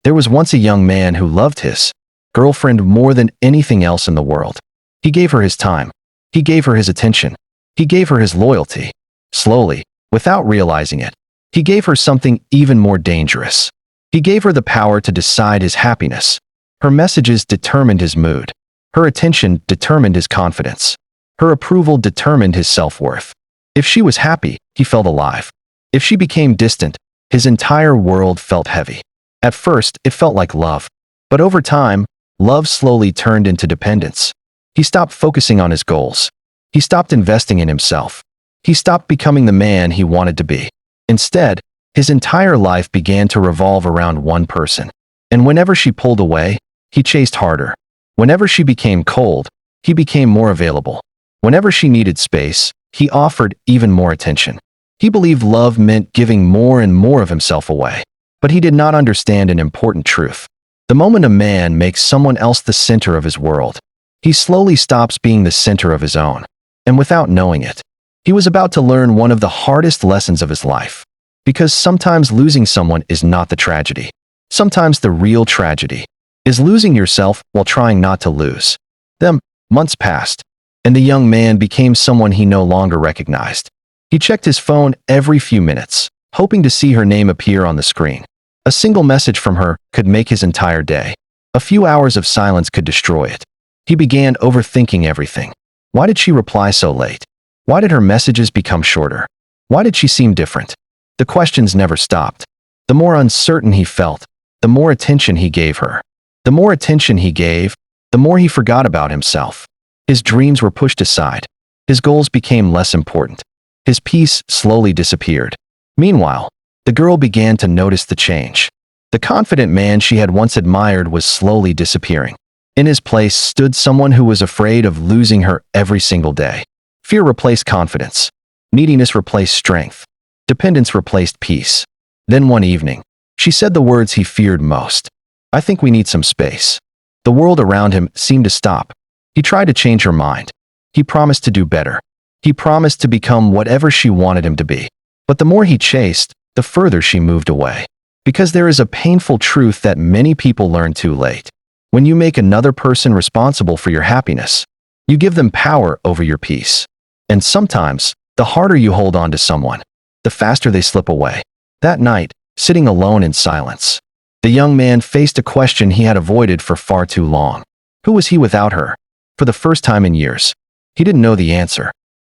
There was once a young man who loved his girlfriend more than anything else in the world. He gave her his time. He gave her his attention. He gave her his loyalty. Slowly, without realizing it, he gave her something even more dangerous. He gave her the power to decide his happiness. Her messages determined his mood. Her attention determined his confidence. Her approval determined his self-worth. If she was happy, he felt alive. If she became distant, his entire world felt heavy. At first, it felt like love. But over time, love slowly turned into dependence. He stopped focusing on his goals. He stopped investing in himself. He stopped becoming the man he wanted to be. Instead, his entire life began to revolve around one person. And whenever she pulled away, he chased harder. Whenever she became cold, he became more available. Whenever she needed space, he offered even more attention. He believed love meant giving more and more of himself away. But he did not understand an important truth. The moment a man makes someone else the center of his world, he slowly stops being the center of his own. And without knowing it, he was about to learn one of the hardest lessons of his life. Because sometimes losing someone is not the tragedy. Sometimes the real tragedy is losing yourself while trying not to lose them. Months passed, and the young man became someone he no longer recognized. He checked his phone every few minutes, hoping to see her name appear on the screen. A single message from her could make his entire day. A few hours of silence could destroy it. He began overthinking everything. Why did she reply so late? Why did her messages become shorter? Why did she seem different? The questions never stopped. The more uncertain he felt, the more attention he gave her. The more attention he gave, the more he forgot about himself. His dreams were pushed aside. His goals became less important. His peace slowly disappeared. Meanwhile, the girl began to notice the change. The confident man she had once admired was slowly disappearing. In his place stood someone who was afraid of losing her every single day. Fear replaced confidence. Neediness replaced strength. Dependence replaced peace. Then one evening, she said the words he feared most. "I think we need some space." The world around him seemed to stop. He tried to change her mind. He promised to do better. He promised to become whatever she wanted him to be. But the more he chased, the further she moved away. Because there is a painful truth that many people learn too late. When you make another person responsible for your happiness, you give them power over your peace. And sometimes, the harder you hold on to someone, the faster they slip away. That night, sitting alone in silence, the young man faced a question he had avoided for far too long. Who was he without her? For the first time in years, he didn't know the answer.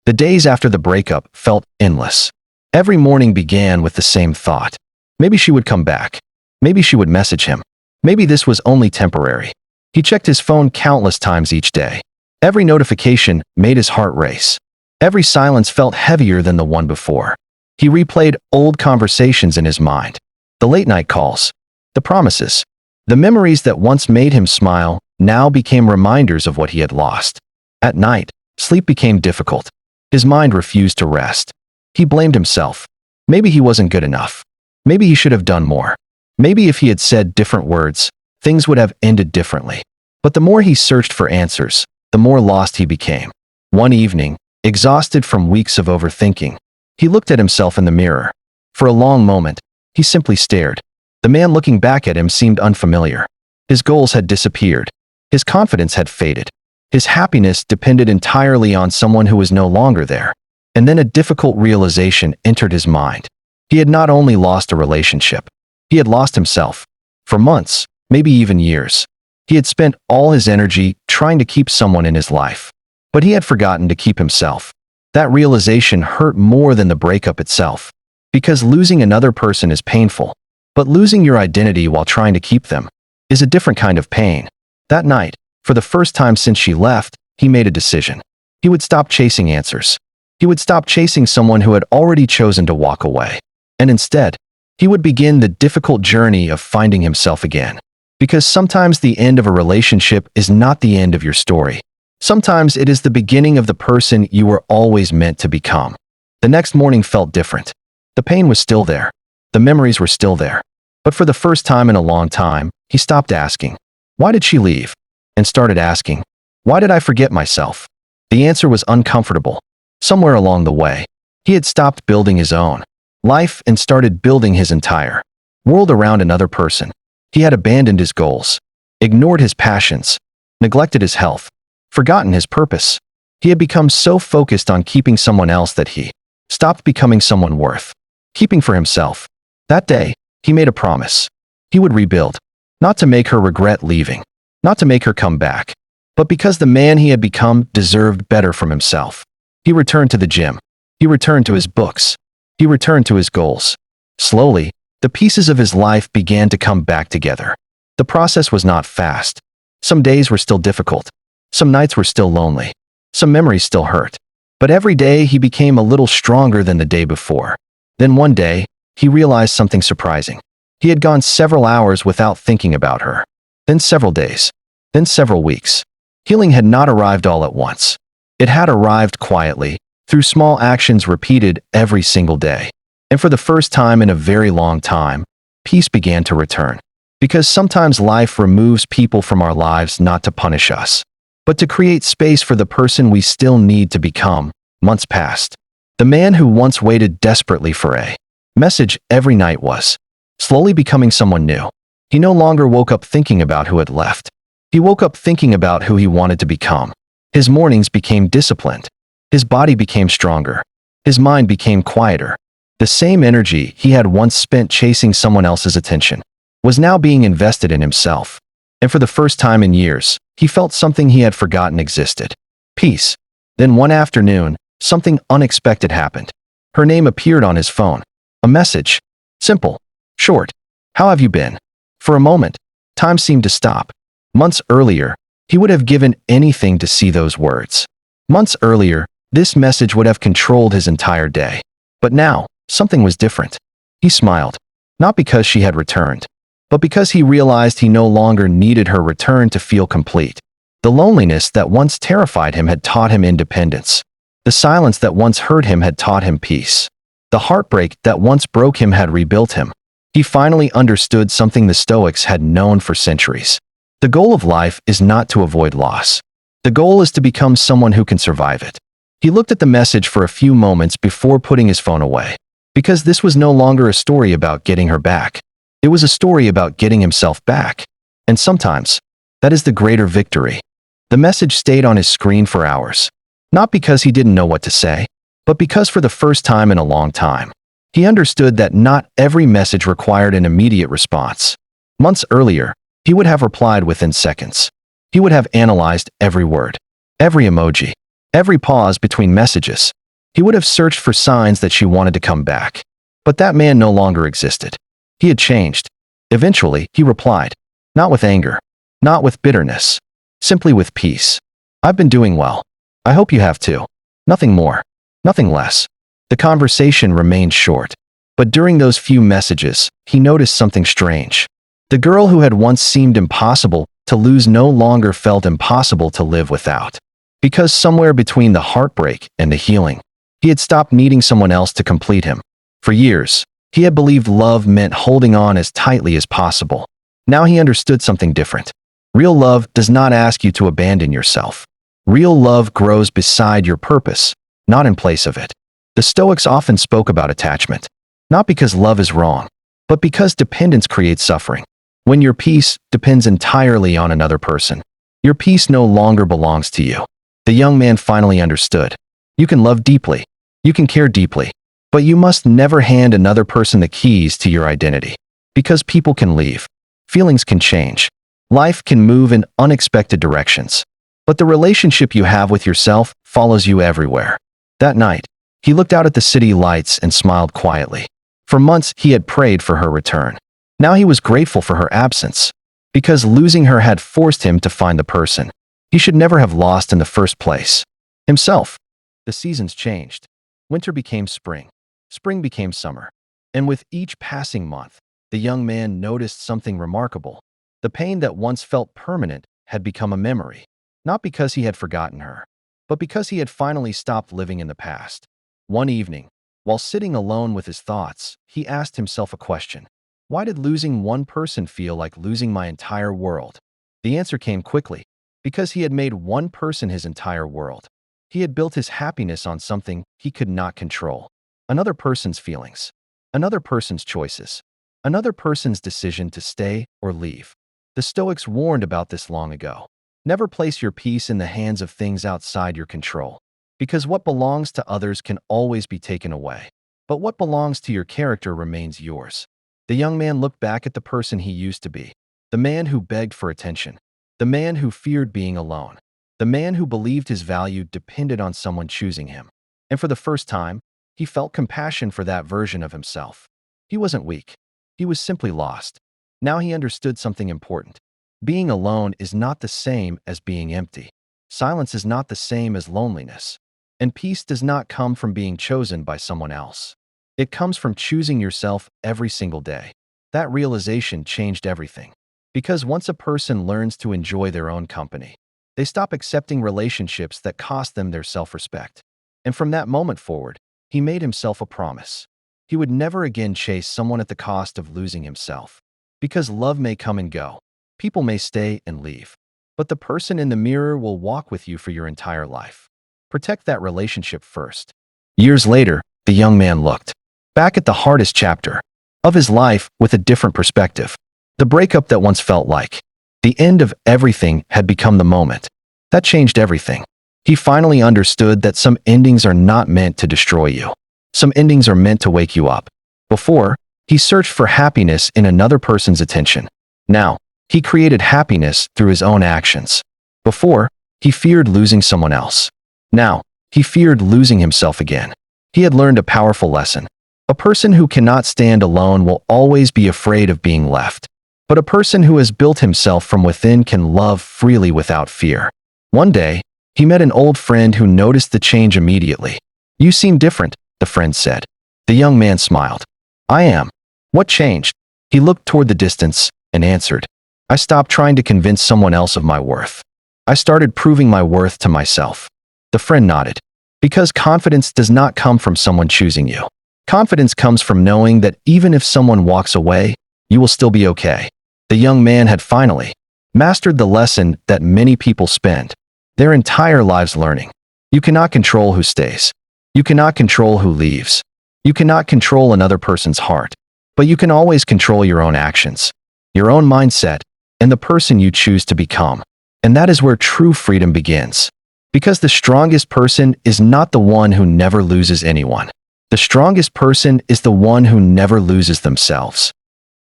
The days after the breakup felt endless. Every morning began with the same thought. Maybe she would come back. Maybe she would message him. Maybe this was only temporary. He checked his phone countless times each day. Every notification made his heart race. Every silence felt heavier than the one before. He replayed old conversations in his mind. The late-night calls. The promises. The memories that once made him smile now became reminders of what he had lost. At night, sleep became difficult. His mind refused to rest. He blamed himself. Maybe he wasn't good enough. Maybe he should have done more. Maybe if he had said different words, things would have ended differently. But the more he searched for answers, the more lost he became. One evening, exhausted from weeks of overthinking, he looked at himself in the mirror. For a long moment, he simply stared. The man looking back at him seemed unfamiliar. His goals had disappeared. His confidence had faded. His happiness depended entirely on someone who was no longer there. And then a difficult realization entered his mind. He had not only lost a relationship, he had lost himself. For months, maybe even years, he had spent all his energy trying to keep someone in his life. But he had forgotten to keep himself. That realization hurt more than the breakup itself. Because losing another person is painful. But losing your identity while trying to keep them is a different kind of pain. That night, for the first time since she left, he made a decision. He would stop chasing answers. He would stop chasing someone who had already chosen to walk away. And instead, he would begin the difficult journey of finding himself again. Because sometimes the end of a relationship is not the end of your story. Sometimes it is the beginning of the person you were always meant to become. The next morning felt different. The pain was still there. The memories were still there. But for the first time in a long time, he stopped asking, "Why did she leave?" and started asking, "Why did I forget myself?" The answer was uncomfortable. Somewhere along the way, he had stopped building his own life and started building his entire world around another person. He had abandoned his goals, ignored his passions, neglected his health, forgotten his purpose. He had become so focused on keeping someone else that he stopped becoming someone worth keeping for himself. That day, he made a promise. He would rebuild, not to make her regret leaving, not to make her come back, but because the man he had become deserved better from himself. He returned to the gym. He returned to his books. He returned to his goals. Slowly, the pieces of his life began to come back together. The process was not fast. Some days were still difficult. Some nights were still lonely. Some memories still hurt. But every day he became a little stronger than the day before. Then one day, he realized something surprising. He had gone several hours without thinking about her. Then several days. Then several weeks. Healing had not arrived all at once. It had arrived quietly, through small actions repeated every single day. And for the first time in a very long time, peace began to return. Because sometimes life removes people from our lives not to punish us, but to create space for the person we still need to become. Months passed. The man who once waited desperately for a message every night was slowly becoming someone new. He no longer woke up thinking about who had left. He woke up thinking about who he wanted to become. His mornings became disciplined. His body became stronger. His mind became quieter. The same energy he had once spent chasing someone else's attention was now being invested in himself. And for the first time in years, he felt something he had forgotten existed. Peace. Then one afternoon, something unexpected happened. Her name appeared on his phone. A message. Simple. Short. How have you been? For a moment, time seemed to stop. Months earlier, he would have given anything to see those words. Months earlier, this message would have controlled his entire day. But now, something was different. He smiled. Not because she had returned, but because he realized he no longer needed her return to feel complete. The loneliness that once terrified him had taught him independence. The silence that once hurt him had taught him peace. The heartbreak that once broke him had rebuilt him. He finally understood something the Stoics had known for centuries. The goal of life is not to avoid loss. The goal is to become someone who can survive it. He looked at the message for a few moments before putting his phone away, because this was no longer a story about getting her back. It was a story about getting himself back. And sometimes, that is the greater victory. The message stayed on his screen for hours. Not because he didn't know what to say, but because for the first time in a long time, he understood that not every message required an immediate response. Months earlier, he would have replied within seconds. He would have analyzed every word, every emoji, every pause between messages. He would have searched for signs that she wanted to come back. But that man no longer existed. He had changed. Eventually, he replied, not with anger, not with bitterness, simply with peace. I've been doing well. I hope you have too. Nothing more. Nothing less. The conversation remained short. But during those few messages, he noticed something strange. The girl who had once seemed impossible to lose no longer felt impossible to live without. Because somewhere between the heartbreak and the healing, he had stopped needing someone else to complete him. For years, he had believed love meant holding on as tightly as possible. Now he understood something different. Real love does not ask you to abandon yourself. Real love grows beside your purpose, not in place of it. The Stoics often spoke about attachment, not because love is wrong, but because dependence creates suffering. When your peace depends entirely on another person, your peace no longer belongs to you. The young man finally understood. You can love deeply, you can care deeply, but you must never hand another person the keys to your identity. Because people can leave, feelings can change, life can move in unexpected directions. But the relationship you have with yourself follows you everywhere. That night, he looked out at the city lights and smiled quietly. For months, he had prayed for her return. Now he was grateful for her absence, because losing her had forced him to find the person he should never have lost in the first place. Himself. The seasons changed. Winter became spring. Spring became summer. And with each passing month, the young man noticed something remarkable. The pain that once felt permanent had become a memory, not because he had forgotten her, but because he had finally stopped living in the past. One evening, while sitting alone with his thoughts, he asked himself a question. Why did losing one person feel like losing my entire world? The answer came quickly. Because he had made one person his entire world. He had built his happiness on something he could not control. Another person's feelings. Another person's choices. another person's decision to stay or leave. The Stoics warned about this long ago. Never place your peace in the hands of things outside your control, because what belongs to others can always be taken away. But what belongs to your character remains yours. The young man looked back at the person he used to be, the man who begged for attention, the man who feared being alone, the man who believed his value depended on someone choosing him. And for the first time, he felt compassion for that version of himself. He wasn't weak. He was simply lost. Now he understood something important. Being alone is not the same as being empty. Silence is not the same as loneliness. And peace does not come from being chosen by someone else. It comes from choosing yourself every single day. That realization changed everything. Because once a person learns to enjoy their own company, they stop accepting relationships that cost them their self-respect. And from that moment forward, he made himself a promise. He would never again chase someone at the cost of losing himself. Because love may come and go. People may stay and leave. But the person in the mirror will walk with you for your entire life. Protect that relationship first. Years later, the young man looked back at the hardest chapter of his life with a different perspective. The breakup that once felt like the end of everything had become the moment that changed everything. He finally understood that some endings are not meant to destroy you. Some endings are meant to wake you up. Before, he searched for happiness in another person's attention. Now, he created happiness through his own actions. Before, he feared losing someone else. Now, he feared losing himself again. He had learned a powerful lesson. A person who cannot stand alone will always be afraid of being left. But a person who has built himself from within can love freely without fear. One day, he met an old friend who noticed the change immediately. "You seem different," the friend said. The young man smiled. "I am." "What changed?" He looked toward the distance and answered, "I stopped trying to convince someone else of my worth. I started proving my worth to myself." The friend nodded. Because confidence does not come from someone choosing you. Confidence comes from knowing that even if someone walks away, you will still be okay. The young man had finally mastered the lesson that many people spend their entire lives learning. You cannot control who stays. You cannot control who leaves. You cannot control another person's heart. But you can always control your own actions, your own mindset, and the person you choose to become. And that is where true freedom begins. Because the strongest person is not the one who never loses anyone. The strongest person is the one who never loses themselves.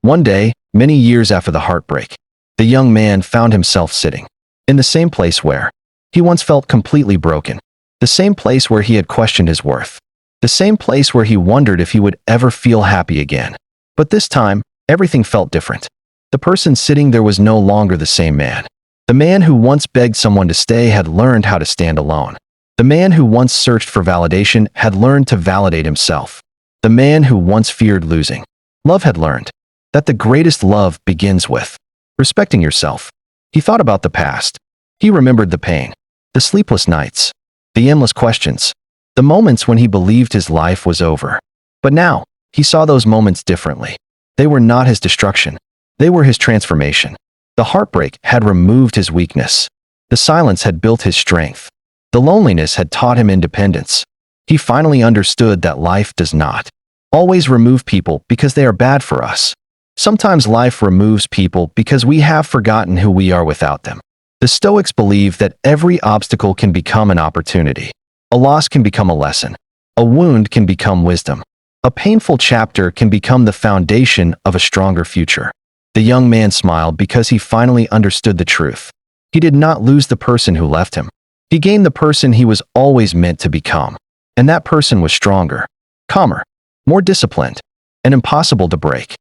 One day, many years after the heartbreak, the young man found himself sitting in the same place where he once felt completely broken, the same place where he had questioned his worth, the same place where he wondered if he would ever feel happy again. But this time, everything felt different. The person sitting there was no longer the same man. The man who once begged someone to stay had learned how to stand alone. The man who once searched for validation had learned to validate himself. The man who once feared losing love had learned that the greatest love begins with respecting yourself. He thought about the past. He remembered the pain, the sleepless nights, the endless questions, the moments when he believed his life was over. But now, he saw those moments differently. They were not his destruction. They were his transformation. The heartbreak had removed his weakness. The silence had built his strength. The loneliness had taught him independence. He finally understood that life does not always remove people because they are bad for us. Sometimes life removes people because we have forgotten who we are without them. The Stoics believe that every obstacle can become an opportunity. A loss can become a lesson. A wound can become wisdom. A painful chapter can become the foundation of a stronger future. The young man smiled because he finally understood the truth. He did not lose the person who left him. He gained the person he was always meant to become. And that person was stronger, calmer, more disciplined, and impossible to break.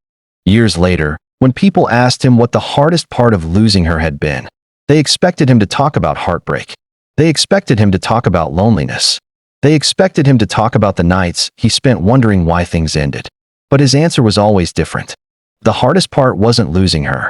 Years later, when people asked him what the hardest part of losing her had been, they expected him to talk about heartbreak. They expected him to talk about loneliness. They expected him to talk about the nights he spent wondering why things ended. But his answer was always different. The hardest part wasn't losing her.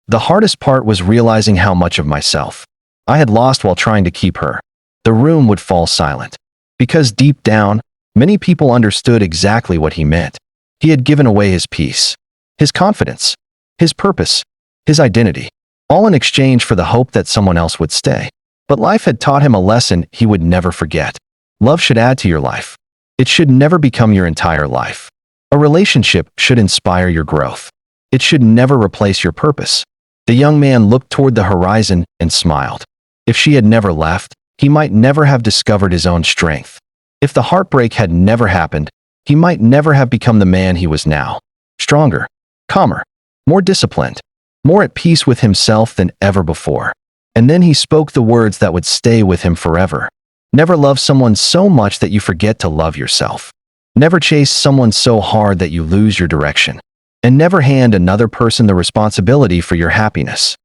The hardest part was realizing how much of myself I had lost while trying to keep her. The room would fall silent. Because deep down, many people understood exactly what he meant. He had given away his peace, his confidence, his purpose, his identity, all in exchange for the hope that someone else would stay. But life had taught him a lesson he would never forget. Love should add to your life. It should never become your entire life. A relationship should inspire your growth. It should never replace your purpose. The young man looked toward the horizon and smiled. If she had never left, he might never have discovered his own strength. If the heartbreak had never happened, he might never have become the man he was now. Stronger, calmer, more disciplined, more at peace with himself than ever before. And then he spoke the words that would stay with him forever. Never love someone so much that you forget to love yourself. Never chase someone so hard that you lose your direction. And never hand another person the responsibility for your happiness.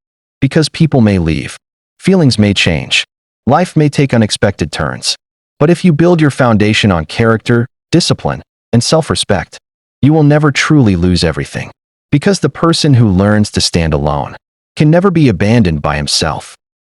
Because people may leave. Feelings may change. Life may take unexpected turns. But if you build your foundation on character, discipline, and self-respect, you will never truly lose everything. Because the person who learns to stand alone can never be abandoned by himself.